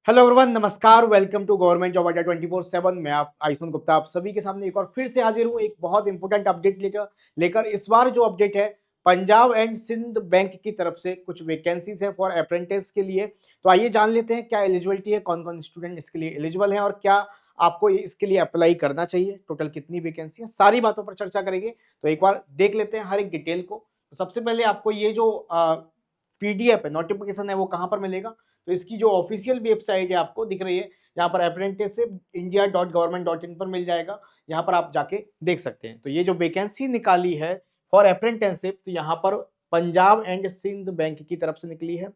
Hello everyone, नमस्कार। Welcome to government job अड्डा 24/7। मैं आप आयुष्मान गुप्ता आप सभी के सामने एक और फिर से हाजिर हूँ एक बहुत इंपॉर्टेंट अपडेट लेकर लेकर इस बार जो अपडेट है पंजाब एंड सिंध बैंक की तरफ से कुछ वैकेंसीज है फॉर अप्रेंटिस के लिए। तो आइए जान लेते हैं क्या एलिजिबिलिटी है, कौन कौन स्टूडेंट इसके लिए एलिजिबल है और क्या आपको इसके लिए अप्लाई करना चाहिए, टोटल कितनी वैकेंसी है, सारी बातों पर चर्चा करेंगे। तो एक बार देख लेते हैं हर एक डिटेल को। तो सबसे पहले आपको ये जो पीडीएफ है, नोटिफिकेशन है, वो कहाँ पर मिलेगा? तो इसकी जो ऑफिशियल वेबसाइट है आपको दिख रही है यहाँ पर, अप्रेंटिसशिप इंडिया .gov.in पर मिल जाएगा। यहाँ पर आप जाके देख सकते हैं। तो ये जो वैकेंसी निकाली है फॉर अप्रेंटिसशिप, तो यहाँ पर पंजाब एंड सिंध बैंक की तरफ से निकली है।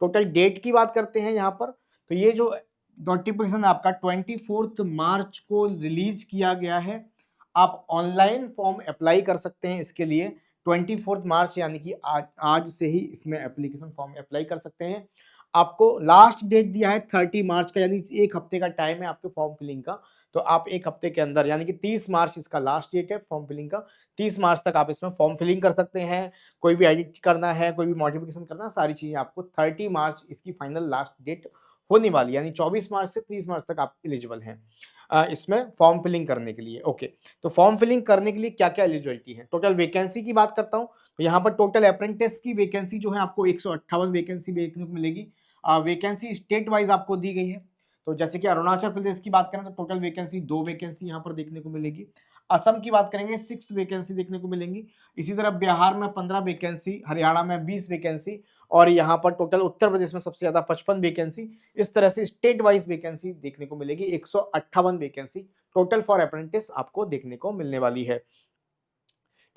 टोटल डेट की बात करते हैं यहाँ पर, तो ये जो नोटिफिकेशन आपका 24 मार्च को रिलीज किया गया है। आप ऑनलाइन फॉर्म अप्लाई कर सकते हैं इसके लिए 24 मार्च, यानी कि आज से ही इसमें एप्लीकेशन फॉर्म अप्लाई कर सकते हैं। आपको लास्ट डेट दिया है 30 मार्च का, यानी एक हफ्ते का टाइम है आपके फॉर्म फिलिंग का। तो आप एक हफ्ते के अंदर, यानी कि 30 मार्च इसका लास्ट डेट है फॉर्म फिलिंग का। 30 मार्च तक आप इसमें फॉर्म फिलिंग कर सकते हैं। कोई भी एडिट करना है, कोई भी मॉडिफिकेशन करना है, सारी चीजें आपको 30 मार्च इसकी फाइनल लास्ट डेट होने वाली, यानी 24 मार्च से 30 मार्च तक आप एलिजिबल हैं इसमें फॉर्म फिलिंग करने के लिए। ओके, तो फॉर्म फिलिंग करने के लिए क्या क्या एलिजिबिलिटी है, टोटल वैकेंसी की बात करता हूँ। तो यहाँ पर टोटल अप्रेंटिस की वैकेंसी जो है आपको 158 वैकेंसी देखने को मिलेगी। वैकेंसी स्टेट वाइज आपको दी गई है। तो जैसे कि अरुणाचल प्रदेश की बात करें तो टोटल वैकेंसी 2 वैकेंसी यहाँ पर देखने को मिलेगी। असम की बात करेंगे 6 वैकेंसी देखने को मिलेंगी। इसी तरह बिहार में 15 वैकेंसी, हरियाणा में 20 वैकेंसी और यहाँ पर टोटल उत्तर प्रदेश में सबसे ज्यादा 55 वैकेंसी। इस तरह से स्टेट वाइज वैकेंसी देखने को मिलेगी। 158 वैकेंसी टोटल फॉर अप्रेंटिस आपको देखने को मिलने वाली है।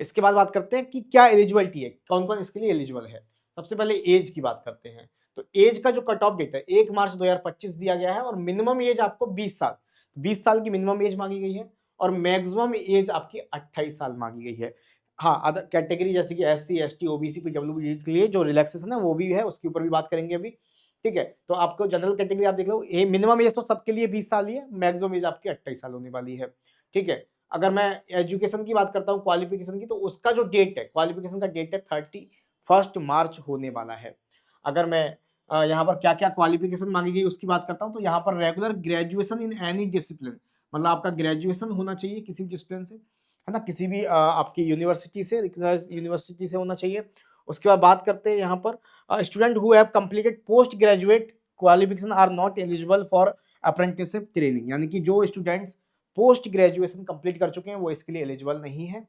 इसके बाद बात करते हैं कि क्या एलिजिबिलिटी है, कौन कौन इसके लिए एलिजिबल है। सबसे पहले एज की बात करते हैं। तो एज का जो कट ऑफ डेट है 1 मार्च 2025 दिया गया है और मिनिमम एज आपको 20 साल, 20 साल की मिनिमम एज मांगी गई है और मैक्सिमम एज आपकी 28 साल मांगी गई है। हाँ, अदर कैटेगरी जैसे कि एससी, एसटी, ओबीसी, पीडब्ल्यूडी के लिए जो रिलैक्सेशन है वो भी है, उसके ऊपर भी बात करेंगे अभी। ठीक है, तो आपको जनरल कैटेगरी आप देख लो, मिनिमम एज तो सबके लिए 20 साल ही है, मैक्सिमम एज आपकी 28 साल होने वाली है। ठीक है, अगर मैं एजुकेशन की बात करता हूँ, क्वालिफिकेशन की, तो उसका जो डेट है, क्वालिफिकेशन का डेट है 31 मार्च होने वाला है। अगर मैं यहाँ पर क्या क्या क्वालिफिकेशन मांगी गई उसकी बात करता हूँ, तो यहाँ पर regular graduation in any discipline, मतलब आपका ग्रेजुएशन होना चाहिए किसी भी डिसिप्लिन से, है ना, किसी भी आपकी यूनिवर्सिटी से, यूनिवर्सिटी से होना चाहिए। उसके बाद बात करते हैं यहाँ पर student who have completed post graduate qualification are not eligible for apprenticeship training, यानी कि जो स्टूडेंट्स पोस्ट ग्रेजुएशन कंप्लीट कर चुके हैं वो इसके लिए एलिजिबल नहीं है।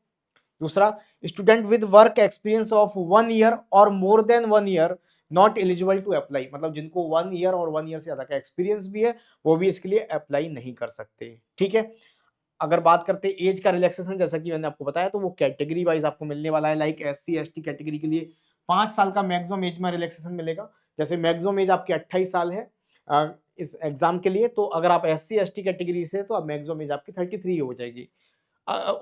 दूसरा, student with work experience of 1 year और more than 1 year not eligible to apply, मतलब जिनको 1 ईयर और 1 ईयर से ज्यादा का एक्सपीरियंस भी है वो भी इसके लिए अप्लाई नहीं कर सकते। ठीक है, अगर बात करते हैं एज का रिलैक्सेशन, जैसा कि मैंने आपको बताया, तो वो कैटेगरी वाइज आपको मिलने वाला है। लाइक एससी एसटी कैटेगरी के लिए 5 साल का मैक्सिमम एज में रिलैक्सेशन मिलेगा। जैसे मैक्सिमम एज आपकी 28 साल है इस एग्जाम के लिए, तो अगर आप एससी एसटी कैटेगरी से तो अब मैक्सिमम एज आपकी 33 हो जाएगी।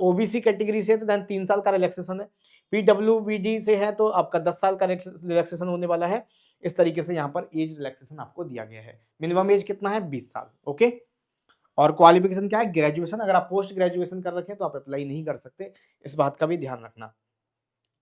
ओबीसी कैटेगरी से तो देन 3 साल का रिलैक्सेशन है। पीडब्ल्यूबीडी से है तो आपका 10 साल का रिलैक्सेशन होने वाला है। इस तरीके से यहाँ पर एज रिलैक्सेशन आपको दिया गया है। मिनिमम एज कितना है? 20 साल। ओके, और क्वालिफिकेशन क्या है? ग्रेजुएशन। अगर आप पोस्ट ग्रेजुएशन कर रखे हैं तो आप अप्लाई नहीं कर सकते, इस बात का भी ध्यान रखना।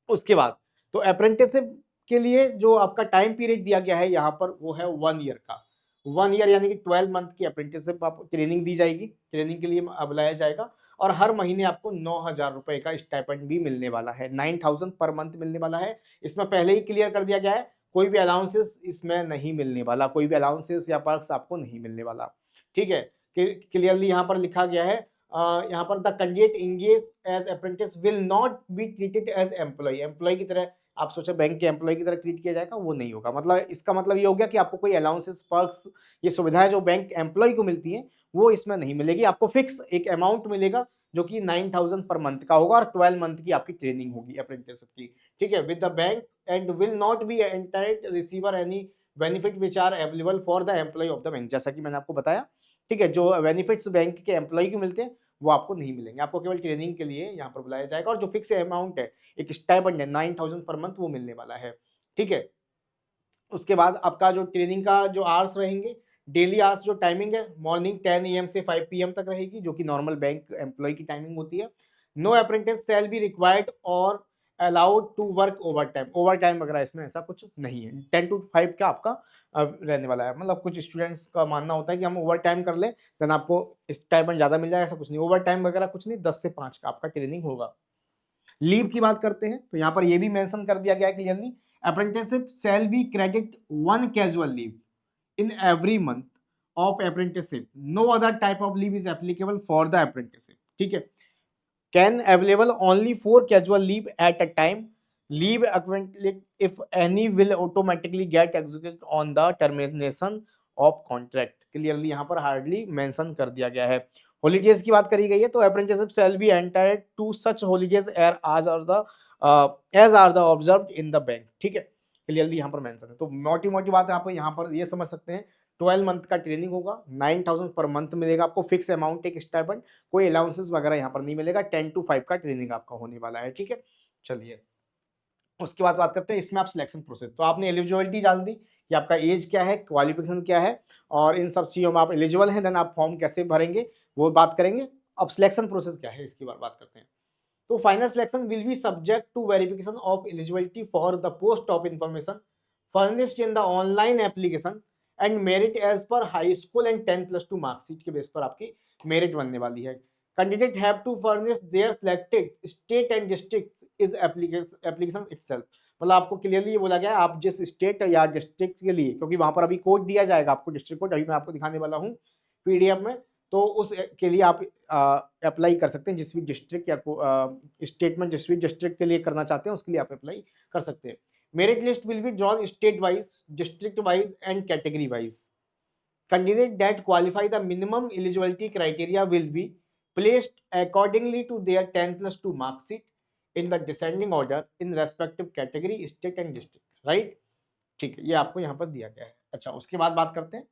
उसके बाद तो अप्रेंटिसशिप के लिए जो आपका टाइम पीरियड दिया गया है यहाँ पर वो है 1 ईयर का। 1 ईयर यानी कि 12 मंथ की अप्रेंटिसशिप आपको ट्रेनिंग दी जाएगी, ट्रेनिंग के लिए बुलाया जाएगा और हर महीने आपको 9,000 रुपए का स्टाइपेंड भी मिलने वाला है, 9,000 पर मंथ मिलने वाला है। इसमें पहले ही क्लियर कर दिया गया है, कोई भी अलाउंसेस इसमें नहीं मिलने वाला, कोई भी अलाउंसेस या पर्क्स आपको नहीं मिलने वाला। ठीक है, क्लियरली यहाँ पर लिखा गया है, यहाँ पर the candidate engage as apprentice will not be treated as employ, employ की तरह आप सोचो बैंक के एम्प्लॉय की तरह ट्रीट किया जाएगा, वो नहीं होगा। मतलब इसका मतलब ये हो गया कि आपको कोई अलाउंसेस, पर्क्स, ये सुविधाएं जो बैंक एम्प्लॉय को मिलती हैं वो इसमें नहीं मिलेगी। आपको फिक्स एक अमाउंट मिलेगा जो कि 9,000 पर मंथ का होगा और 12 मंथ की आपकी ट्रेनिंग होगी अप्रेंटिसशिप की। ठीक है, with the bank and will not be entitled receiver any benefit which are available for the employ of the bank, जैसा कि मैंने आपको बताया। ठीक है, जो बेनिफिट्स बैंक के एम्प्लॉय को मिलते हैं वो आपको नहीं मिलेंगे, आपको केवल ट्रेनिंग के लिए यहाँ पर बुलाया जाएगा और जो फिक्स अमाउंट है, एक स्टाइपेंड है 9,000 पर मंथ, वो मिलने वाला है। ठीक है, उसके बाद आपका जो ट्रेनिंग का जो आवर्स रहेंगे, डेली आवर्स जो टाइमिंग है, मॉर्निंग 10 AM से 5 PM तक रहेगी, जो कि नॉर्मल बैंक एम्प्लॉय की टाइमिंग होती है। No apprentice shall be required और allowed to work overtime वगैरह इसमें ऐसा कुछ नहीं है। 10 to 5 का आपका रहने वाला है। मतलब कुछ स्टूडेंट्स का मानना होता है कि हम ओवर टाइम कर लें देन आपको स्टाइपेंड ज़्यादा मिल जाएगा, ऐसा कुछ नहीं। ओवर टाइम वगैरह कुछ नहीं, 10 से 5 का आपका ट्रेनिंग होगा। लीव की बात करते हैं तो यहाँ पर ये भी मेंशन कर दिया गया है clearly, apprenticeship shall B credit 1 casual leave in every month of apprenticeship. No other type of leave is applicable for the apprenticeship. ठीक है, can available only for casual leave at a time. Leave accordingly if any will automatically get executed on the termination of contract. Clearly यहाँ पर hardly mention कर दिया गया है। Holidays की बात करी गई है तो apprenticeship shall be entitled to such holidays as are the observed in the bank. ठीक है, क्लियरली यहाँ पर मेंशन है। तो मोटी मोटी बात है, आप यहाँ पर ये समझ सकते हैं 12 मंथ का ट्रेनिंग होगा, 9000 पर मंथ मिलेगा आपको, फिक्स अमाउंट एक स्टाइपेंड, कोई अलाउंसेस वगैरह यहाँ पर नहीं मिलेगा। 10 to 5 का ट्रेनिंग आपका होने वाला है। ठीक है, चलिए उसके बाद बात करते हैं इसमें आप सिलेक्शन प्रोसेस। तो आपने एलिजिबिलिटी डाल दी कि आपका एज क्या है, क्वालिफिकेशन क्या है और इन सब चीज़ों में आप एलिजिबल हैं, देन आप फॉर्म कैसे भरेंगे वो बात करेंगे। अब सिलेक्शन प्रोसेस क्या है इसकी बात करते हैं। तो final selection will be subject to verification of eligibility for the post of information furnished in the online application and merit as per high school and 10+2 marksheet के बेस पर आपकी मेरिट बनने वाली है। Candidate have to furnish their selected state and district is application itself. मतलब आपको clearly ये बोला गया है आप जिस स्टेट या डिस्ट्रिक्ट के लिए, क्योंकि वहां पर अभी कोड दिया जाएगा आपको, डिस्ट्रिक्ट कोड अभी मैं आपको दिखाने वाला हूँ पीडीएफ में, तो उस के लिए आप अप्लाई कर सकते हैं। जिस भी डिस्ट्रिक्ट या स्टेट में जिस भी डिस्ट्रिक्ट के लिए करना चाहते हैं उसके लिए आप अप्लाई कर सकते हैं। Merit list will be drawn state wise, district wise and category wise. Candidate that qualify the minimum eligibility criteria will be placed accordingly to their 10+2 mark sheet in the descending order in respective category, state and district. Right, ठीक है, ये आपको यहाँ पर दिया गया है। अच्छा, उसके बाद बात करते हैं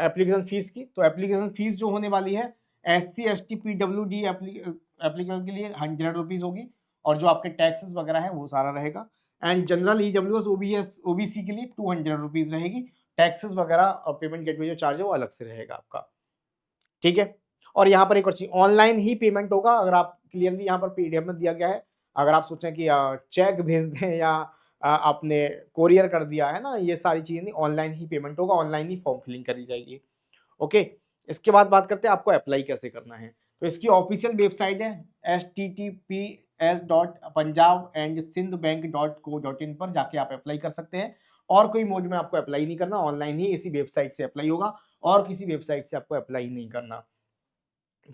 एप्लीकेशन फीस की। तो एप्लीकेशन फीस जो होने वाली है SC ST PWD एप्लीकेशन के लिए 100 रुपीज़ होगी और जो आपके टैक्सेस वगैरह है वो सारा रहेगा। एंड जनरल EWS OBC के लिए 200 रुपीज़ रहेगी। टैक्सेस वगैरह और पेमेंट गेटवे जो चार्ज है वो अलग से रहेगा आपका। ठीक है, और यहाँ पर एक और चीज, ऑनलाइन ही पेमेंट होगा। अगर आप क्लियरली यहाँ पर पीडीएफ में दिया गया है, अगर आप सोचें कि चेक भेज दें या आपने कोरियर कर दिया है ना, ये सारी चीजें नहीं, ऑनलाइन ही पेमेंट होगा, ऑनलाइन ही फॉर्म फिलिंग करी जाएगी। ओके, इसके बाद बात करते हैं आपको अप्लाई कैसे करना है। तो इसकी ऑफिशियल वेबसाइट है https://punjabandSindhBank.co.in पर जाके आप अप्लाई कर सकते हैं। और कोई मोड में आपको अप्लाई नहीं करना, ऑनलाइन ही इसी वेबसाइट से अप्लाई होगा और किसी वेबसाइट से आपको अप्लाई नहीं करना।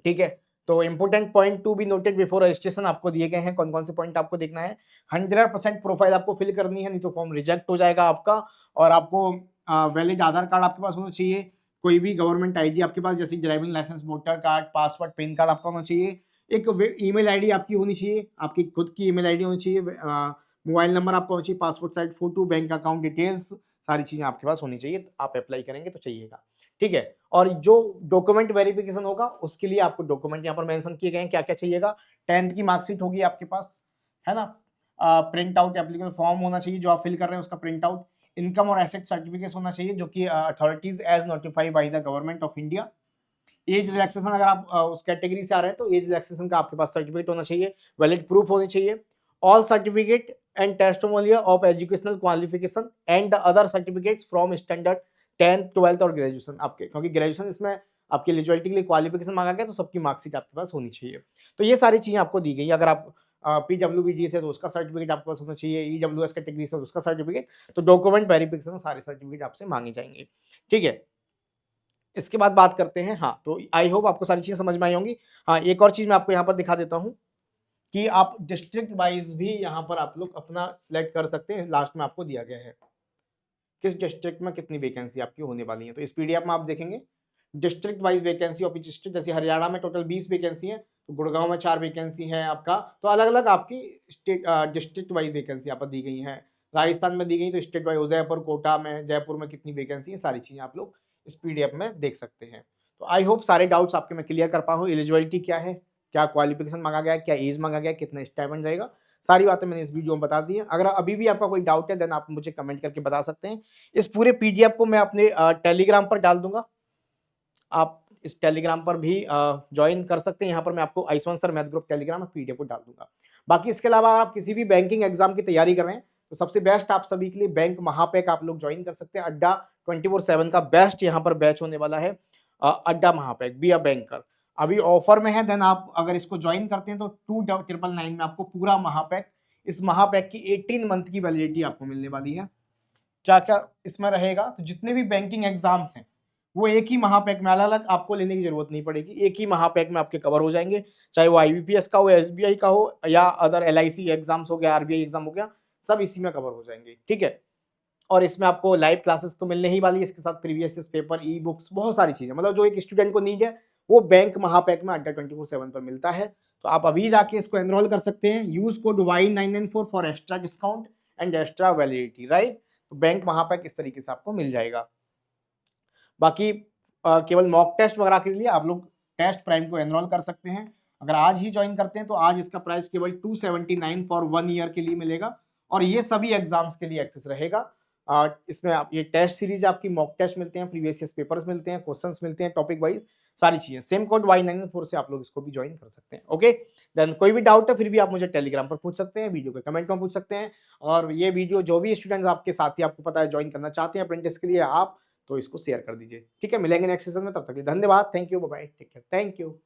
ठीक है, तो important point to be noted before registration आपको दिए गए हैं। कौन कौन से पॉइंट आपको देखना है, 100% प्रोफाइल आपको फिल करनी है, नहीं तो फॉर्म रिजेक्ट हो जाएगा आपका। और आपको वैलिड आधार कार्ड आपके पास होना चाहिए, कोई भी गवर्नमेंट आईडी आपके पास, जैसे driving licence, voter card, passport, PAN card आपका होना चाहिए। एक ईमेल आईडी आपकी होनी चाहिए, आपकी खुद की ईमेल आईडी होनी चाहिए, मोबाइल नंबर आपका होना चाहिए, passport size photo, bank account details, सारी चीजें आपके पास होनी चाहिए। आप अप्लाई करेंगे तो चाहिएगा। ठीक है, और जो डॉक्यूमेंट वेरिफिकेशन होगा उसके लिए आपको डॉक्यूमेंट यहाँ पर मेंशन किए गए हैं क्या क्या चाहिएगा। 10th की मार्कशीट होगी आपके पास, है ना, प्रिंट आउट एप्लीकेशन फॉर्म होना चाहिए जो आप फिल कर रहे हैं उसका प्रिंट आउट, इनकम और एसेट सर्टिफिकेट होना चाहिए जो कि authorities as notified by the government of India. Age relaxation, अगर आप उस कैटेगरी से आ रहे हैं तो एज रिलैक्सेशन का आपके पास सर्टिफिकेट होना चाहिए, वैलिड प्रूफ होनी चाहिए। All certificate and testimonial of educational qualification and the other certificates from standard 10th 12th और ग्रेजुएशन आपके, क्योंकि ग्रेजुएशन इसमें आपकी एलिजिबिलिटी के लिए क्वालिफिकेशन मांगा गया तो सबकी मार्कशीट आपके पास होनी चाहिए। तो ये सारी चीजें आपको दी गई। अगर आप PWBD से तो उसका सर्टिफिकेट आपके पास होना चाहिए, EWS कैटेगरी से तो उसका सर्टिफिकेट, तो डॉक्यूमेंट वेरिफिकेशन सारे सर्टिफिकेट आपसे मांगे जाएंगे। ठीक है, इसके बाद बात करते हैं, हाँ तो आई होप आपको सारी चीजें समझ में आई होंगी। हाँ, एक और चीज मैं आपको यहाँ पर दिखा देता हूँ कि आप डिस्ट्रिक्ट वाइज भी यहाँ पर आप लोग अपना सिलेक्ट कर सकते हैं। लास्ट में आपको दिया गया है किस डिस्ट्रिक्ट में कितनी वैकेंसी आपकी होने वाली है। तो इस पीडीएफ में आप देखेंगे district wise vacancy of district, जैसे हरियाणा में टोटल 20 वैकेंसी है, तो गुड़गांव में 4 वैकेंसी है आपका। तो अलग अलग आपकी स्टेट डिस्ट्रिक्ट वाइज वैकेंसी यहाँ पर दी गई है। राजस्थान में दी गई तो स्टेट वाइज उदयपुर, कोटा में, जयपुर में कितनी वैकेंसी है, सारी चीजें आप लोग इस पीडीएफ में देख सकते हैं। तो आई होप सारे डाउट्स आपके मैं क्लियर कर पाऊँ। एलिजिबिलिटी क्या है, क्या क्वालिफिकेशन मांगा गया है, क्या एज मांगा गया है, कितना स्टाइपेंड रहेगा, सारी बातें मैंने इस वीडियो में बता दी हैं। अगर अभी भी आपका कोई डाउट है देन आप मुझे कमेंट करके बता सकते हैं। इस पूरे पीडीएफ को मैं अपने टेलीग्राम पर डाल दूंगा, आप इस टेलीग्राम पर भी ज्वाइन कर सकते हैं। यहाँ पर मैं आपको Ayushman sir math group Telegram PDF को डाल दूंगा। बाकी इसके अलावा अगर आप किसी भी बैंकिंग एग्जाम की तैयारी कर रहे हैं तो सबसे बेस्ट आप सभी के लिए बैंक महापैक आप लोग ज्वाइन कर सकते हैं। अड्डा 24/7 का बेस्ट यहाँ पर बैच होने वाला है, अड्डा महापैक बी अ बैंकर, अभी ऑफर में है। देन आप अगर इसको ज्वाइन करते हैं तो 2999 में आपको पूरा महापैक, इस महापैक की 18 मंथ की वैलिडिटी आपको मिलने वाली है। क्या क्या इसमें रहेगा, तो जितने भी बैंकिंग एग्जाम्स हैं वो एक ही महापैक में, अलग अलग आपको लेने की जरूरत नहीं पड़ेगी, एक ही महापैक में आपके कवर हो जाएंगे। चाहे वो आईबीपीएस का हो, एसबीआई का हो, या अदर एलआईसी एग्जाम्स हो गया, आरबीआई एग्जाम हो गया, सब इसी में कवर हो जाएंगे। ठीक है, और इसमें आपको लाइव क्लासेस तो मिलने ही वाली है, इसके साथ प्रीवियस पेपर, ई बुक्स, बहुत सारी चीजें, मतलब जो एक स्टूडेंट को नीड है वो बैंक महापैक में अड्डा 24/7 पर मिलता है। तो आप अभी जाके इसको एनरोल कर सकते हैं। Use code Y994 for extra discount and extra validity, right. तो बैंक महापैक इस तरीके से आपको मिल जाएगा। बाकी केवल मॉक टेस्ट वगैरह के लिए आप लोग टेस्ट प्राइम को एनरोल कर सकते हैं। अगर आज ही ज्वाइन करते हैं तो आज इसका प्राइस केवल 279 फॉर 1 ईयर के लिए मिलेगा, और ये सभी एग्जाम्स के लिए एक्सेस रहेगा। इसमें आप ये टेस्ट सीरीज, आपकी मॉक टेस्ट मिलते हैं, प्रीवियस ईयर पेपर्स मिलते हैं, क्वेश्चंस मिलते हैं टॉपिक वाइज, सारी चीजें। सेम कोड Y994 से आप लोग इसको भी ज्वाइन कर सकते हैं। ओके, देन कोई भी डाउट है फिर भी आप मुझे टेलीग्राम पर पूछ सकते हैं, वीडियो के कमेंट में पूछ सकते हैं। और ये वीडियो जो भी स्टूडेंट्स आपके साथी आपको पता है ज्वाइन करना चाहते हैं अप्रेंटिस के लिए, आप तो इसको शेयर कर दीजिए। ठीक है, मिलेंगे नेक्स्ट सेशन में, तब तक के लिए धन्यवाद, thank you, bye bye, take care, thank you.